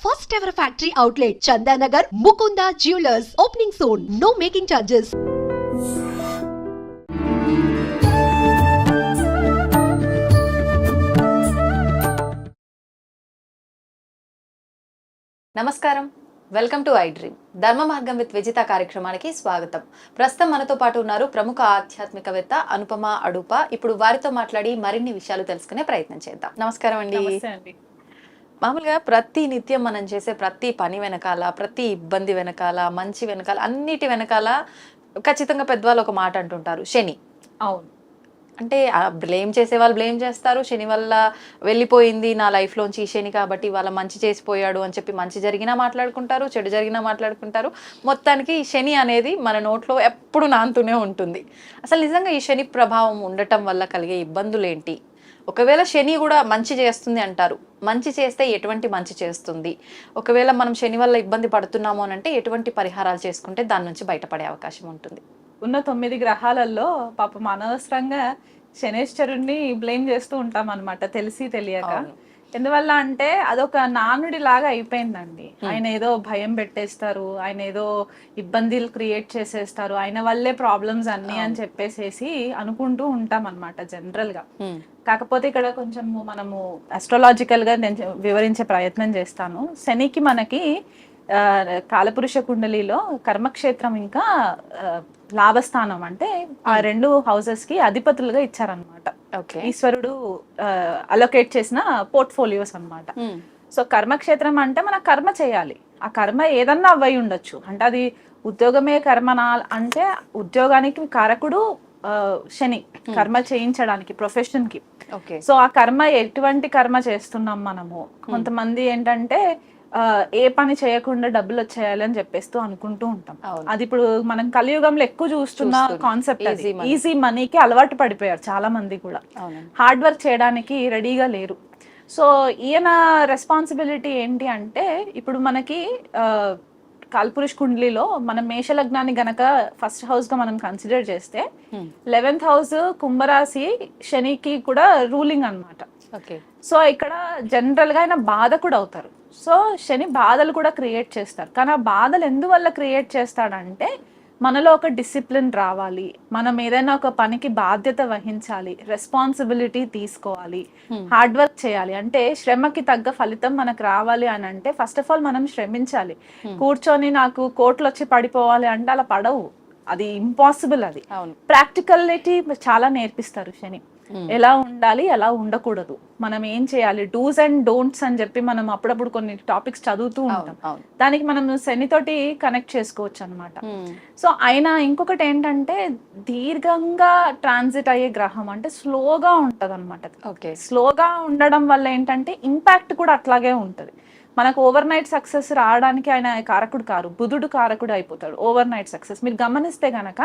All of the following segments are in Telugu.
First ever factory outlet, Chandanagar, Mukunda Jewelers, opening soon. No making charges. నమస్కారం, వెల్కమ్ టు ఐ డ్రీమ్. ధర్మ మార్గం విత్ విజిత కార్యక్రమానికి స్వాగతం. ప్రస్తుతం మనతో పాటు ఉన్నారు ప్రముఖ ఆధ్యాత్మికవేత్త అనుపమ అడూప. ఇప్పుడు వారితో మాట్లాడి మరిన్ని విషయాలు తెలుసుకునే ప్రయత్నం చేద్దాం. నమస్కారం అండి. మామూలుగా ప్రతి నిత్యం మనం చేసే ప్రతి పని వెనకాల, ప్రతి ఇబ్బంది వెనకాల, మంచి వెనకాల, అన్నిటి వెనకాల ఖచ్చితంగా పెద్దవాళ్ళు ఒక మాట అంటుంటారు, శని. అవును. అంటే బ్లేమ్ చేసే వాళ్ళు బ్లేమ్ చేస్తారు, శని వల్ల వెళ్ళిపోయింది నా లైఫ్లోంచి శని కాబట్టి వాళ్ళ మంచి చేసిపోయాడు అని చెప్పి మంచి జరిగినా మాట్లాడుకుంటారు, చెడు జరిగినా మాట్లాడుకుంటారు. మొత్తానికి ఈ శని అనేది మన నోట్లో ఎప్పుడు నానుతూనే ఉంటుంది. అసలు నిజంగా ఈ శని ప్రభావం ఉండటం వల్ల కలిగే ఇబ్బందులు ఏంటి? ఒకవేళ శని కూడా మంచి చేస్తుంది అంటారు, మంచి చేస్తే ఎటువంటి మంచి చేస్తుంది? ఒకవేళ మనం శని వల్ల ఇబ్బంది పడుతున్నాము అని అంటే ఎటువంటి పరిహారాలు చేసుకుంటే దాని నుంచి బయటపడే అవకాశం ఉంటుంది? ఉన్న 9 గ్రహాలలో పాపం అనవసరంగా శనేశ్వరుణ్ణి బ్లేమ్ చేస్తూ ఉంటాం అనమాట, తెలిసి తెలియక. ఎందువల్ల అంటే అదొక నానుడి లాగా అయిపోయిందండి. ఆయన ఏదో భయం పెట్టేస్తారు, ఆయన ఏదో ఇబ్బందులు క్రియేట్ చేసేస్తారు, ఆయన వల్లే ప్రాబ్లమ్స్ అన్ని అని చెప్పేసేసి అనుకుంటూ ఉంటాం అనమాట జనరల్ గా. కాకపోతే ఇక్కడ కొంచెం మనము అస్ట్రాలాజికల్ గా నేను వివరించే ప్రయత్నం చేస్తాను. శనికి మనకి కాలపురుష కుండలిలో కర్మక్షేత్రం ఇంకా లాభస్థానం అంటే ఆ 2 హౌసెస్ కి అధిపతులుగా ఇచ్చారనమాట. ఈశ్వరుడు అలొకేట్ చేసిన పోర్ట్ఫోలియోస్ అన్నమాట. సో కర్మక్షేత్రం అంటే మన కర్మ చేయాలి. ఆ కర్మ ఏదన్నా అవ్వయి ఉండొచ్చు. అంటే అది ఉద్యోగమే కర్మనా అంటే ఉద్యోగానికి కారకుడు శని, కర్మ చేయించడానికి ప్రొఫెషన్ కి. సో ఆ కర్మ ఎటువంటి కర్మ చేస్తున్నాం మనము? కొంతమంది ఏంటంటే ఏ పని చేయకుండా డబ్బులు వచ్చేయాలి అని చెప్పేస్తూ అనుకుంటూ ఉంటాం. అది ఇప్పుడు మనం కలియుగంలో ఎక్కువ చూస్తున్న కాన్సెప్ట్. ఈజీ మనీకి అలవాటు పడిపోయారు చాలా మంది కూడా, హార్డ్ వర్క్ చేయడానికి రెడీగా లేరు. సో ఈయన రెస్పాన్సిబిలిటీ ఏంటి అంటే, ఇప్పుడు మనకి కాల్పురుష్ కుండ్లీలో మనం మేషలగ్నాన్ని గనక ఫస్ట్ హౌస్ గా మనం కన్సిడర్ చేస్తే 11th హౌస్ కుంభరాశి శనికి కూడా రూలింగ్ అన్నమాట. సో ఇక్కడ జనరల్ గా ఆయన బాధకుడు అవుతారు. సో శని బాధలు కూడా క్రియేట్ చేస్తారు. కానీ ఆ బాధలు ఎందువల్ల క్రియేట్ చేస్తాడంటే, మనలో ఒక డిసిప్లిన్ రావాలి, మనం ఏదైనా ఒక పనికి బాధ్యత వహించాలి, రెస్పాన్సిబిలిటీ తీసుకోవాలి, హార్డ్ వర్క్ చేయాలి. అంటే శ్రమకి తగ్గ ఫలితం మనకు రావాలి అని అంటే ఫస్ట్ ఆఫ్ ఆల్ మనం శ్రమించాలి. కూర్చొని నాకు కోట్లు వచ్చి పడిపోవాలి అంటే అలా పడవు, అది ఇంపాసిబుల్. అది ప్రాక్టికలిటీ చాలా నేర్పిస్తారు శని. ఎలా ఉండాలి, ఎలా ఉండకూడదు, మనం ఏం చేయాలి, డూస్ అండ్ డోంట్స్ అని చెప్పి మనం అప్పుడప్పుడు కొన్ని టాపిక్స్ చదువుతూ ఉంటాం. దానికి మనం శనితోటి కనెక్ట్ చేసుకోవచ్చు అనమాట. సో ఆయన ఇంకొకటి ఏంటంటే దీర్ఘంగా ట్రాన్సిట్ అయ్యే గ్రహం, అంటే స్లోగా ఉంటది అనమాట. స్లోగా ఉండడం వల్ల ఏంటంటే ఇంపాక్ట్ కూడా అట్లాగే ఉంటది. మనకు ఓవర్ నైట్ సక్సెస్ రావడానికి ఆయన కారకుడు కారు, బుధుడు కారకుడు అయిపోతాడు ఓవర్ నైట్ సక్సెస్. మీరు గమనిస్తే గనక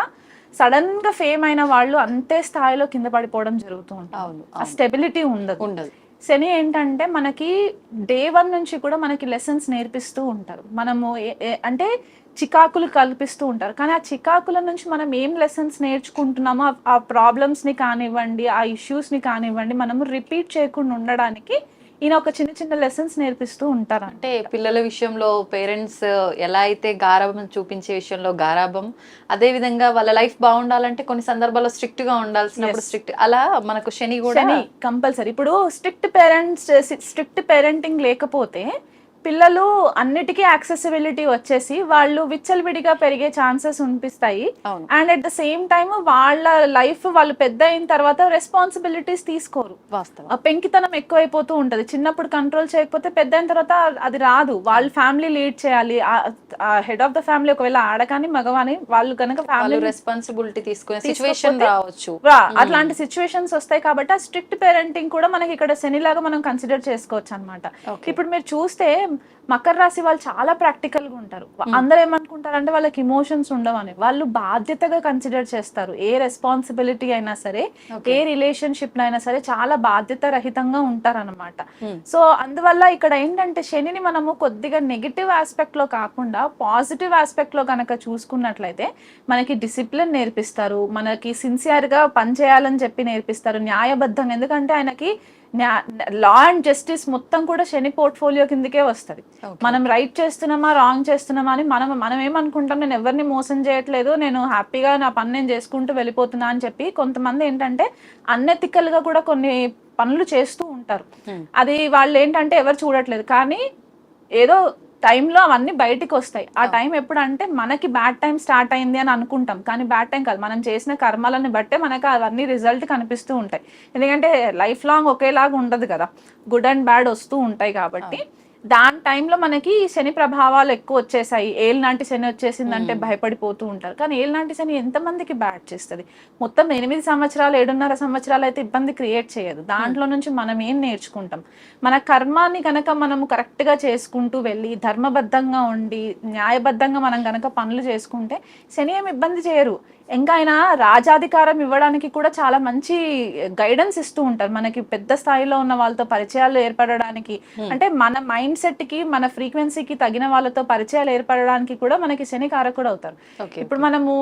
సడన్ గా ఫేమ్ అయిన వాళ్ళు అంతే స్థాయిలో కింద పడిపోవడం జరుగుతూ ఉంటుంది. ఆ స్టెబిలిటీ ఉండదు. శని ఏంటంటే మనకి డే 1 నుంచి కూడా మనకి లెసన్స్ నేర్పిస్తూ ఉంటారు. మనము అంటే చికాకులు కల్పిస్తూ ఉంటారు. కానీ ఆ చికాకుల నుంచి మనం ఏం లెసన్స్ నేర్చుకుంటున్నామో, ఆ ప్రాబ్లమ్స్ ని కానివ్వండి, ఆ ఇష్యూస్ ని కానివ్వండి, మనము రిపీట్ చేయకుండా ఉండడానికి ఈయన ఒక చిన్న చిన్న లెసన్స్ నేర్పిస్తూ ఉంటారు. అంటే పిల్లల విషయంలో పేరెంట్స్ ఎలా అయితే గారాబం చూపించే విషయంలో గారాబం, అదే విధంగా వాళ్ళ లైఫ్ బాగుండాలంటే కొన్ని సందర్భాల్లో స్ట్రిక్ట్ గా ఉండాల్సినప్పుడు స్ట్రిక్ట్, అలా మనకు శని కూడా కంపల్సరీ. ఇప్పుడు స్ట్రిక్ట్ పేరెంటింగ్ లేకపోతే పిల్లలు అన్నిటికీ యాక్సెసిబిలిటీ వచ్చేసి వాళ్ళు విచ్చలవిడిగా పెరిగే ఛాన్సెస్ అనిపిస్తాయి. And at the same time వాళ్ళ లైఫ్ వాళ్ళు పెద్ద అయిన తర్వాత రెస్పాన్సిబిలిటీస్ తీసుకోరు. పెంకితనం ఎక్కువైపోతూ ఉంటది. చిన్నప్పుడు కంట్రోల్ చేయకపోతే పెద్ద అయిన తర్వాత అది రాదు. వాళ్ళు ఫ్యామిలీ లీడ్ చేయాలి. హెడ్ ఆఫ్ ద ఫ్యామిలీ ఒకవేళ ఆడకాని మగవాని వాళ్ళు కనుక ఫ్యామిలీ రెస్పాన్సిబిలిటీ తీసుకునే సిచ్యువేషన్ రావచ్చు. అట్లాంటి సిచ్యువేషన్స్ వస్తాయి. కాబట్టి ఆ స్ట్రిక్ట్ పేరెంటింగ్ కూడా మనకి ఇక్కడ శనిలాగా మనం కన్సిడర్ చేసుకోవచ్చు అనమాట. ఇప్పుడు మీరు చూస్తే మకర రాశి వాళ్ళు చాలా ప్రాక్టికల్ గా ఉంటారు. అందరూ ఏమనుకుంటారంటే వాళ్ళకి ఇమోషన్స్ ఉండవని. వాళ్ళు బాధ్యతగా కన్సిడర్ చేస్తారు. ఏ రెస్పాన్సిబిలిటీ అయినా సరే, ఏ రిలేషన్షిప్ అయినా సరే చాలా బాధ్యత రహితంగా ఉంటారు అనమాట. సో అందువల్ల ఇక్కడ ఏంటంటే శనిని మనము కొద్దిగా నెగిటివ్ ఆస్పెక్ట్ లో కాకుండా పాజిటివ్ ఆస్పెక్ట్ లో కనుక చూసుకున్నట్లయితే మనకి డిసిప్లిన్ నేర్పిస్తారు, మనకి సిన్సియర్ గా పనిచేయాలని చెప్పి నేర్పిస్తారు, న్యాయబద్ధంగా. ఎందుకంటే ఆయనకి లా అండ్ జస్టిస్ మొత్తం కూడా శని పోర్ట్ఫోలియో కిందకే వస్తుంది. మనం రైట్ చేస్తున్నామా రాంగ్ చేస్తున్నామా అని మనం ఏమనుకుంటాం, నేను ఎవరిని మోసం చేయట్లేదు, నేను హ్యాపీగా నా పని నేను చేసుకుంటూ వెళ్ళిపోతున్నా అని చెప్పి కొంతమంది ఏంటంటే అన్ఎథికల్ గా కూడా కొన్ని పనులు చేస్తూ ఉంటారు. అది వాళ్ళు ఏంటంటే ఎవరు చూడట్లేదు, కానీ ఏదో టైంలో అవన్నీ బయటికి వస్తాయి. ఆ టైం ఎప్పుడంటే మనకి బ్యాడ్ టైం స్టార్ట్ అయింది అని అనుకుంటాం, కానీ బ్యాడ్ టైం కాదు, మనం చేసిన కర్మలని బట్టే మనకు అవన్నీ రిజల్ట్ కనిపిస్తూ ఉంటాయి. ఎందుకంటే లైఫ్ లాంగ్ ఒకేలాగా ఉండదు కదా, గుడ్ అండ్ బ్యాడ్ వస్తూ ఉంటాయి. కాబట్టి దాని టైంలో మనకి శని ప్రభావాలు ఎక్కువ వచ్చేసాయి, ఏళ్ళనాటి శని వచ్చేసిందంటే భయపడిపోతూ ఉంటారు. కానీ ఏళ్ళనాటి శని ఎంతమందికి బ్యాడ్ చేస్తుంది? మొత్తం 8 సంవత్సరాలు 7.5 సంవత్సరాలు అయితే ఇబ్బంది క్రియేట్ చేయదు. దాంట్లో నుంచి మనం ఏం నేర్చుకుంటాం? మన కర్మాన్ని కనుక మనము కరెక్ట్గా చేసుకుంటూ వెళ్ళి ధర్మబద్ధంగా ఉండి న్యాయబద్ధంగా మనం కనుక పనులు చేసుకుంటే శని ఏమి ఇబ్బంది చేయరు. ఇంకా ఆయన రాజాధికారం ఇవ్వడానికి కూడా చాలా మంచి గైడెన్స్ ఇస్తూ ఉంటారు మనకి, పెద్ద స్థాయిలో ఉన్న వాళ్ళతో పరిచయాలు ఏర్పడడానికి, అంటే మన మైండ్ సెట్ కి మన ఫ్రీక్వెన్సీకి తగిన వాళ్ళతో పరిచయాలు ఏర్పడడానికి కూడా మనకి శని కారకుడు అవుతారు. ఇప్పుడు మనము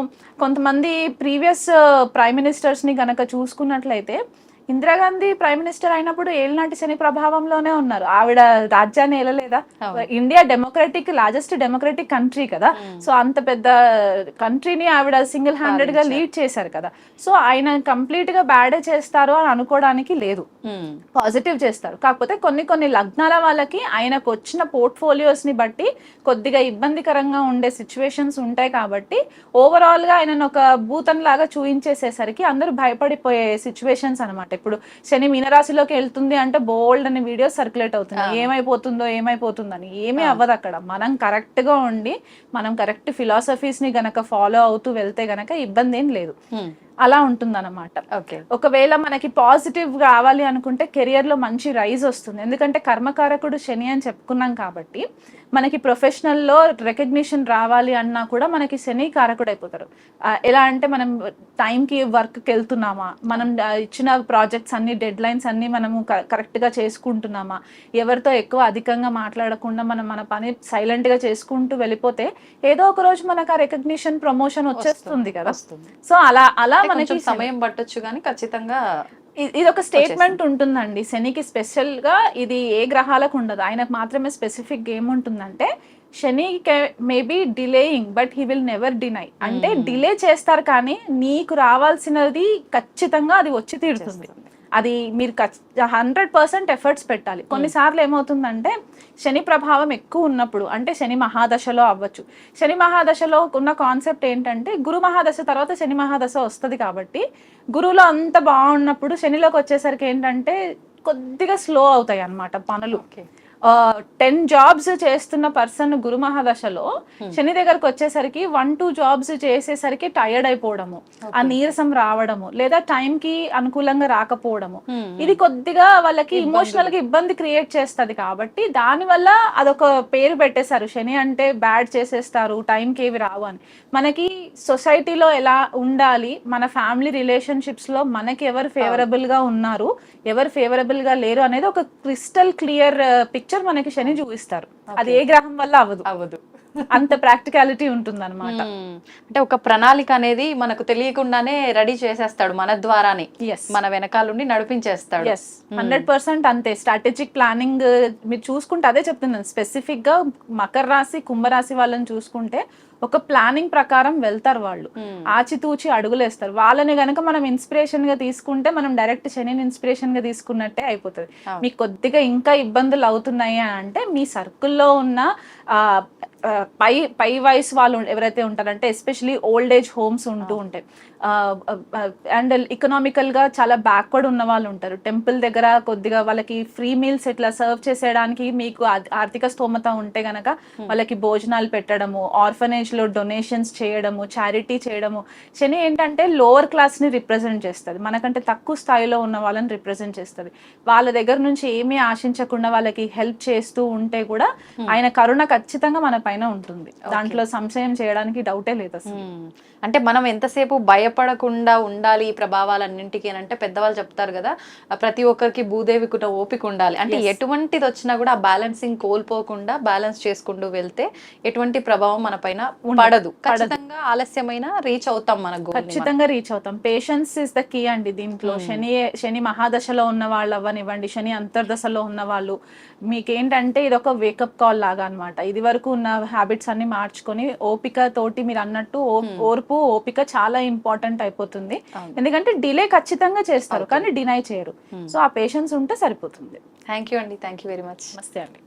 కొంతమంది ప్రీవియస్ ప్రైమ్ మినిస్టర్స్ ని గనక చూసుకున్నట్లయితే, ఇందిరాగాంధీ ప్రైమ్ మినిస్టర్ అయినప్పుడు ఏళ్ళనాటి శని ప్రభావంలోనే ఉన్నారు. ఆవిడ రాజ్యాన్ని ఏలలేదా? India democratic largest democratic country కదా, సో అంత పెద్ద కంట్రీని ఆవిడ సింగిల్ హ్యాండెడ్ గా లీడ్ చేశారు కదా. సో ఆయన కంప్లీట్ గా బ్యాడే చేస్తారు అని అనుకోవడానికి లేదు, పాజిటివ్ చేస్తారు. కాకపోతే కొన్ని లగ్నాల వాళ్ళకి ఆయనకు వచ్చిన పోర్ట్ఫోలియోస్ ని బట్టి కొద్దిగా ఇబ్బందికరంగా ఉండే సిచ్యువేషన్స్ ఉంటాయి. కాబట్టి ఓవరాల్ గా ఆయనను ఒక భూతం లాగా చూయించేసేసరికి అందరూ భయపడిపోయే సిచ్యువేషన్స్ అనమాట. ఇప్పుడు శని మీనరాశిలోకి వెళ్తుంది అంటే బోల్డ్ అనే వీడియోస్ సర్క్యులేట్ అవుతుంది, ఏమైపోతుందని. ఏమీ అవ్వదు అక్కడ. మనం కరెక్ట్ గా ఉండి మనం కరెక్ట్ ఫిలాసఫీస్ ని గనక ఫాలో అవుతూ వెళ్తే గనక ఇబ్బంది ఏం లేదు. అలా ఉంటుందన్నమాట. ఒకవేళ మనకి పాజిటివ్ కావాలి అనుకుంటే కెరియర్ లో మంచి రైజ్ వస్తుంది. ఎందుకంటే కర్మకారకుడు శని అని చెప్పుకున్నాం కాబట్టి మనకి ప్రొఫెషనల్ లో రికగ్నిషన్ రావాలి అన్నా కూడా మనకి శని కారకుడు అయిపోతారు. ఎలా అంటే మనం టైంకి వర్క్కి వెళ్తున్నామా, మనం ఇచ్చిన ప్రాజెక్ట్స్ అన్ని డెడ్ లైన్స్ అన్ని మనము కరెక్ట్ గా చేసుకుంటున్నామా, ఎవరితో ఎక్కువ అధికంగా మాట్లాడకుండా మనం మన పని సైలెంట్ గా చేసుకుంటూ వెళ్ళిపోతే ఏదో ఒక రోజు మనకు ఆ రికగ్నిషన్ ప్రమోషన్ వచ్చేస్తుంది కదా. సో అలా మనకి సమయం పట్టొచ్చు కానీ ఖచ్చితంగా ఇది ఒక స్టేట్మెంట్ ఉంటుందండి శనికి స్పెషల్ గా. ఇది ఏ గ్రహాలకు ఉండదు, ఆయనకు మాత్రమే స్పెసిఫిక్ ఏముంటుందంటే Shani maybe delaying but he will never deny. అంటే డిలే చేస్తారు కానీ నీకు రావాల్సినది ఖచ్చితంగా అది వచ్చి తీరుతుంది. అది మీరు 100% ఎఫర్ట్స్ పెట్టాలి. కొన్నిసార్లు ఏమవుతుందంటే శని ప్రభావం ఎక్కువ ఉన్నప్పుడు, అంటే శని మహాదశలో అవ్వచ్చు. శని మహాదశలో ఉన్న కాన్సెప్ట్ ఏంటంటే గురు మహాదశ తర్వాత శని మహాదశ వస్తుంది కాబట్టి గురువులో అంత బాగున్నప్పుడు శనిలోకి వచ్చేసరికి ఏంటంటే కొద్దిగా స్లో అవుతాయి అన్నమాట పనులు. 10 jobs చేస్తున్న పర్సన్ గురు మహాదశలో శని దగ్గరకు వచ్చేసరికి 1-2 jobs చేసేసరికి టైర్డ్ అయిపోవడము, ఆ నీరసం రావడము, లేదా టైం కి అనుకూలంగా రాకపోవడము, ఇది కొద్దిగా వాళ్ళకి ఇమోషనల్ గా ఇబ్బంది క్రియేట్ చేస్తుంది. కాబట్టి దాని వల్ల అదొక పేరు పెట్టేశారు, శని అంటే బ్యాడ్ చేసేస్తారు, టైంకి ఏవి రావు అని. మనకి సొసైటీలో ఎలా ఉండాలి, మన ఫ్యామిలీ రిలేషన్షిప్స్ లో మనకి ఎవరు ఫేవరబుల్ గా ఉన్నారు, ఎవరు ఫేవరబుల్ గా లేరు అనేది ఒక క్రిస్టల్ క్లియర్ పిక్చర్ మనకి శని చూపిస్తారు. అది ఏ గ్రహం వల్ల అవ్వదు. అంత ప్రాక్టికాలిటీ ఉంటుంది అనమాట. అంటే ఒక ప్రణాళిక అనేది మనకు తెలియకుండానే రెడీ చేసేస్తాడు మన ద్వారానే, మన వెనకాలండి నడిపించేస్తాడు. 100% అంతే. స్ట్రాటజిక్ ప్లానింగ్ మీరు చూసుకుంటే అదే చెప్తున్నాను. స్పెసిఫిక్ గా మకర రాశి కుంభరాశి వాళ్ళని చూసుకుంటే ఒక ప్లానింగ్ ప్రకారం వెళ్తారు వాళ్ళు, ఆచితూచి అడుగులేస్తారు. వాళ్ళని గనక మనం ఇన్స్పిరేషన్ గా తీసుకుంటే మనం డైరెక్ట్ శనిని ఇన్స్పిరేషన్ గా తీసుకున్నట్టే అయిపోతుంది. మీకు కొద్దిగా ఇంకా ఇబ్బందులు అవుతున్నాయి అంటే మీ సర్కిల్లో ఉన్న పై వయసు వాళ్ళు ఎవరైతే ఉంటారంటే ఎస్పెషలీ ఓల్డ్ ఏజ్ హోమ్స్ ఉంటూ ఉంటాయి, అండ్ ఎకనామికల్ గా చాలా బ్యాక్వర్డ్ ఉన్న వాళ్ళు ఉంటారు. టెంపుల్ దగ్గర కొద్దిగా వాళ్ళకి ఫ్రీ మీల్స్ ఇట్లా సర్వ్ చేసేయడానికి మీకు ఆర్థిక స్తోమత ఉంటే గనక వాళ్ళకి భోజనాలు పెట్టడము, ఆర్ఫనేజ్ లో డొనేషన్స్ చేయడము, చారిటీ చేయడము. శని ఏంటంటే లోవర్ క్లాస్ ని రిప్రజెంట్ చేస్తుంది, మనకంటే తక్కువ స్థాయిలో ఉన్న వాళ్ళని రిప్రజెంట్ చేస్తుంది. వాళ్ళ దగ్గర నుంచి ఏమీ ఆశించకుండా వాళ్ళకి హెల్ప్ చేస్తూ ఉంటే కూడా ఆయన కరుణ ఖచ్చితంగా మన పైన పైన ఉంటుంది, దాంట్లో సంశయం చేయడానికి డౌటే లేదు అసలు. అంటే మనం ఎంతసేపు భయపడకుండా ఉండాలి ఈ ప్రభావాలన్నింటికి అని అంటే పెద్దవాళ్ళు చెప్తారు కదా, ప్రతి ఒక్కరికి భూదేవికి ఉన్న ఓపిక ఉండాలి. అంటే ఎటువంటిది వచ్చినా కూడా ఆ బ్యాలెన్సింగ్ కోల్పోకుండా బ్యాలెన్స్ చేసుకుంటూ వెళ్తే ఎటువంటి ప్రభావం మన పైన పడదు. ఖచ్చితంగా ఆలస్యమైన రీచ్ అవుతాం మన గోల్. ఖచ్చితంగా రీచ్ అవుతాం. పేషెన్స్ ఇస్ ద కీ అండి దీంట్లో. శని మహాదశలో ఉన్న వాళ్ళు అవ్వనివ్వండి, శని అంతర్దశలో ఉన్న వాళ్ళు, మీకేంటంటే ఇది ఒక వేకప్ కాల్ లాగా అన్నమాట. ఇది వరకు ఉన్న హ్యాబిట్స్ అన్ని మార్చుకొని ఓపిక తోటి మీరు అన్నట్టు ఓర్పు ఓపిక చాలా ఇంపార్టెంట్ అయిపోతుంది. ఎందుకంటే డిలే ఖచ్చితంగా చేస్తారు కానీ డినై చేయరు. సో ఆ పేషెన్స్ ఉంటే సరిపోతుంది. థ్యాంక్ యూ అండి, థ్యాంక్ యూ వెరీ మచ్. నమస్తే అండి.